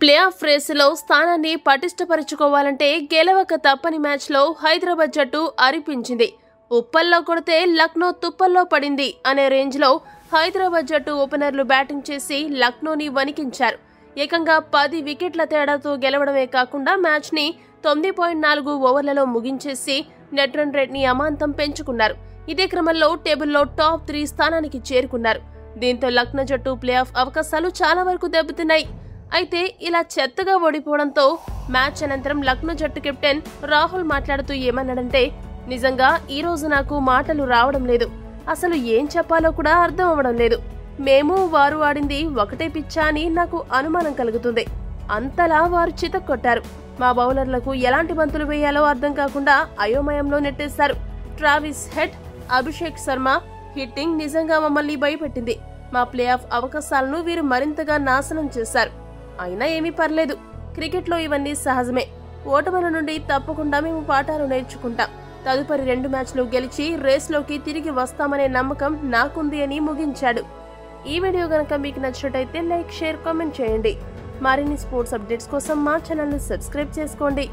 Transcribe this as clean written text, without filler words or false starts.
Play of రేసులో స్థానాన్ని పటిష్టపరుచుకోవాలంటే గెలవక తప్పని మ్యాచ్లో హైదరాబాద్ జట్టు అరిపించింది. ఉప్పల్లో కొడితే లక్నో తుప్పల్లో పడింది అనే రేంజ్లో హైదరాబాద్ జట్టు ఓపెనర్లు బ్యాటింగ్ చేసి లక్నోని వణికించారు. ఏకంగా 10 వికెట్ల తేడాతో గెలవడమే కాకుండా మ్యాచ్ని 9.4 ఓవర్లలో ముగించేసి నెట్ రన్ రేట్ని అమాంతం పెంచుకున్నారు. ఇదే క్రమంలో టేబుల్లో టాప్ 3 స్థానానికి చేరుకున్నారు. దీంతో లక్నో జట్టు ప్లే ఆఫ్ అవకాశాలు చాలా వరకు దెబ్బతిన్నాయి. అయితే ఇలా చెత్తగా ఓడిపోవడంతో మ్యాచ్ అనంతరం లక్నో జట్టు కెప్టెన్ రాహుల్ మాట్లాడుతూ ఏమన్నాడంటే, నిజంగా ఈ రోజు నాకు మాటలు రావడం లేదు, అసలు ఏం చెప్పాలో కూడా అర్థం అవ్వడం లేదు. మేము వారు ఆడింది ఒకటే పిచ్చా అని నాకు అనుమానం కలుగుతుంది. అంతలా వారు చితక్కొట్టారు. మా బౌలర్లకు ఎలాంటి బంతులు వేయాలో అర్థం కాకుండా అయోమయంలో నెట్టేశారు. Travis Head, Abhishek Sharma hitting నిజంగా మమ్మల్ని భయపెట్టింది. మా ప్లే ఆఫ్ అవకాశాలను వీరు మరింతగా నాశనం చేశారు. అయినా ఏమీ పర్లేదు, క్రికెట్లో ఇవన్నీ సహజమే. ఓటముల నుండి తప్పకుండా మేము పాఠాలు నేర్చుకుంటాం. తదుపరి 2 మ్యాచ్లు గెలిచి రేస్లోకి తిరిగి వస్తామనే నమ్మకం నాకుంది అని ముగించాడు. ఈ వీడియో గనక మీకు నచ్చినట్టయితే లైక్, షేర్, కామెంట్ చేయండి. మరిన్ని స్పోర్ట్స్ అప్డేట్స్ కోసం మా ఛానల్ని సబ్స్క్రైబ్ చేసుకోండి.